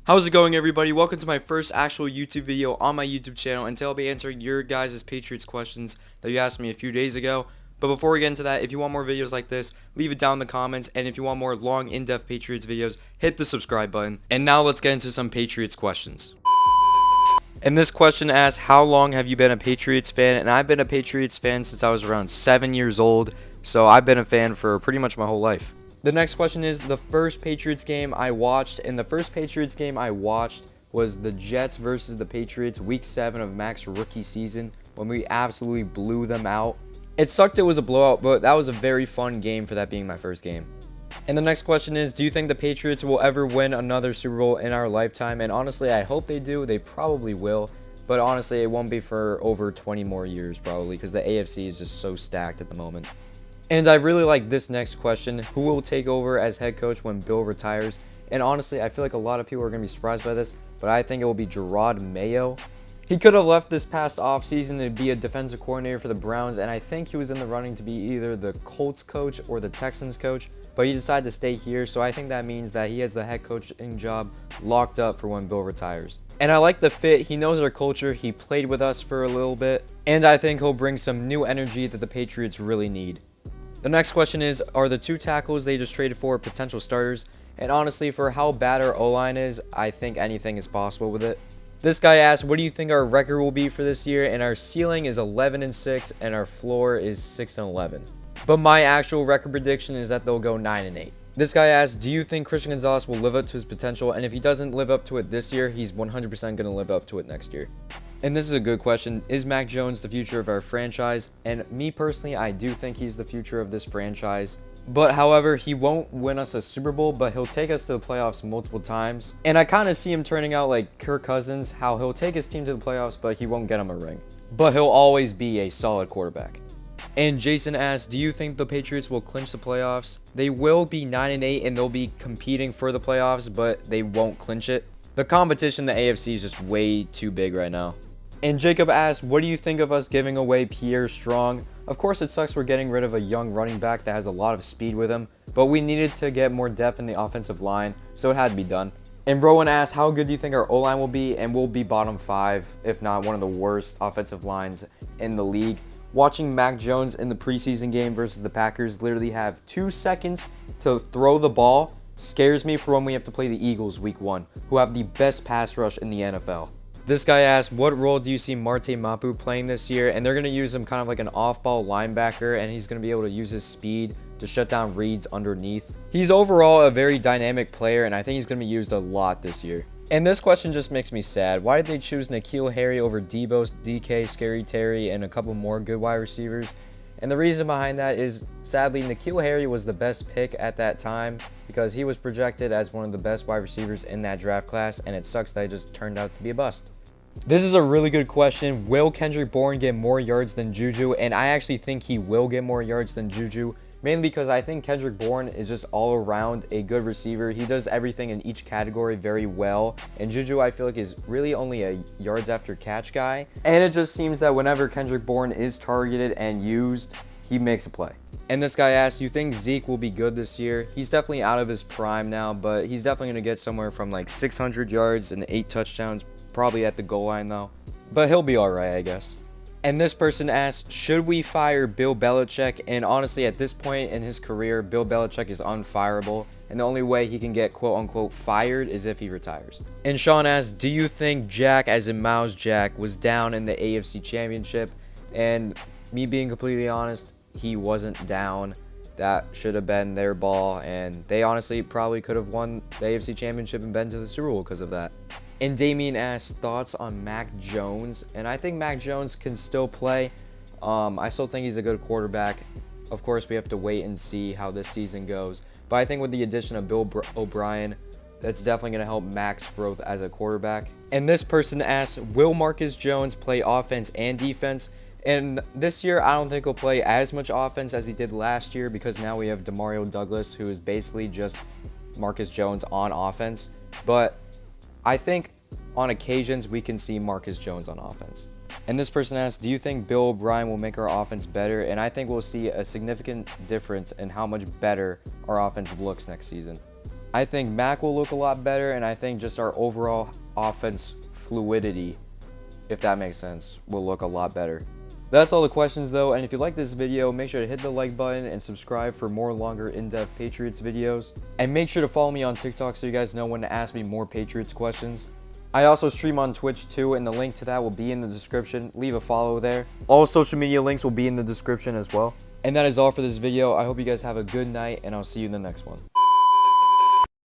How's it going, everybody? Welcome to my first actual YouTube video on my YouTube channel, and today I'll be answering your guys' Patriots questions that you asked me a few days ago. But before we get into that, if you want more videos like this, leave it down in the comments, and if you want more long, in-depth Patriots videos, hit the subscribe button. And now let's get into some Patriots questions. And this question asks, how long have you been a Patriots fan? And I've been a Patriots fan since I was around 7 years old, so I've been a fan for pretty much my whole life. The next question is the first Patriots game I watched, and the first Patriots game I watched was the Jets versus the Patriots, week 7 of Mac's rookie season, when we absolutely blew them out. It sucked it was a blowout, but that was a very fun game for that being my first game. And the next question is, do you think the Patriots will ever win another Super Bowl in our lifetime? And honestly, I hope they do. They probably will, but honestly, it won't be for over 20 more years probably, because the AFC is just so stacked at the moment. And I really like this next question. Who will take over as head coach when Bill retires? And honestly, I feel like a lot of people are going to be surprised by this, but I think it will be Jerod Mayo. He could have left this past offseason to be a defensive coordinator for the Browns, and I think he was in the running to be either the Colts coach or the Texans coach, but he decided to stay here, so I think that means that he has the head coaching job locked up for when Bill retires. And I like the fit. He knows our culture. He played with us for a little bit, and I think he'll bring some new energy that the Patriots really need. The next question is, are the two tackles they just traded for potential starters? And honestly, for how bad our O-line is, I think anything is possible with it. This guy asked, what do you think our record will be for this year? And our ceiling is 11-6 and our floor is 6-11. But my actual record prediction is that they'll go 9-8. This guy asked, do you think Christian Gonzalez will live up to his potential? And if he doesn't live up to it this year, he's 100% going to live up to it next year. And this is a good question. Is Mac Jones the future of our franchise? And me personally, I do think he's the future of this franchise. But however, he won't win us a Super Bowl, but he'll take us to the playoffs multiple times. And I kind of see him turning out like Kirk Cousins, how he'll take his team to the playoffs, but he won't get him a ring. But he'll always be a solid quarterback. And Jason asked, do you think the Patriots will clinch the playoffs? They will be 9-8 and they'll be competing for the playoffs, but they won't clinch it. The competition in the AFC is just way too big right now. And Jacob asked, what do you think of us giving away Pierre Strong? Of course, it sucks we're getting rid of a young running back that has a lot of speed with him, but we needed to get more depth in the offensive line, so it had to be done. And Rowan asked, how good do you think our O-line will be? And we'll be bottom 5, if not one of the worst offensive lines in the league. Watching Mac Jones in the preseason game versus the Packers literally have 2 seconds to throw the ball scares me for when we have to play the Eagles week 1, who have the best pass rush in the NFL. This guy asked, what role do you see Marte Mapu playing this year? And they're going to use him kind of like an off-ball linebacker, and he's going to be able to use his speed to shut down reads underneath. He's overall a very dynamic player, and I think he's going to be used a lot this year. And this question just makes me sad. Why did they choose N'Keal Harry over Debo, DK, Scary Terry, and a couple more good wide receivers? And the reason behind that is, sadly, N'Keal Harry was the best pick at that time because he was projected as one of the best wide receivers in that draft class, and it sucks that it just turned out to be a bust. This is a really good question. Will Kendrick Bourne get more yards than Juju? And I actually think he will get more yards than Juju, mainly because I think Kendrick Bourne is just all around a good receiver. He does everything in each category very well, and Juju, I feel like, is really only a yards after catch guy. And it just seems that whenever Kendrick Bourne is targeted and used, he makes a play. And this guy asked, you think Zeke will be good this year? He's definitely out of his prime now, but he's definitely going to get somewhere from like 600 yards and 8 touchdowns, probably at the goal line though. But he'll be alright, I guess. And this person asked, should we fire Bill Belichick? And honestly, at this point in his career, Bill Belichick is unfireable, and the only way he can get quote-unquote fired is if he retires. And Sean asked, do you think Jack, as in Miles Jack, was down in the AFC Championship? And me being completely honest, he wasn't down. That should have been their ball, and they honestly probably could have won the AFC Championship and been to the Super Bowl because of that. And Damien asked thoughts on Mac Jones, and I think Mac Jones can still play. I still think he's a good quarterback. Of course, we have to wait and see how this season goes, but I think with the addition of Bill O'Brien, that's definitely going to help Mac's growth as a quarterback. And this person asked, will Marcus Jones play offense and defense? And this year, I don't think he'll play as much offense as he did last year because now we have Demario Douglas, who is basically just Marcus Jones on offense. But I think on occasions we can see Marcus Jones on offense. And this person asked, do you think Bill O'Brien will make our offense better? And I think we'll see a significant difference in how much better our offense looks next season. I think Mac will look a lot better, and I think just our overall offense fluidity, if that makes sense, will look a lot better. That's all the questions though, and if you like this video, make sure to hit the like button and subscribe for more longer in-depth Patriots videos. And make sure to follow me on TikTok so you guys know when to ask me more Patriots questions. I also stream on Twitch too, and the link to that will be in the description. Leave a follow there. All social media links will be in the description as well. And that is all for this video. I hope you guys have a good night, and I'll see you in the next one.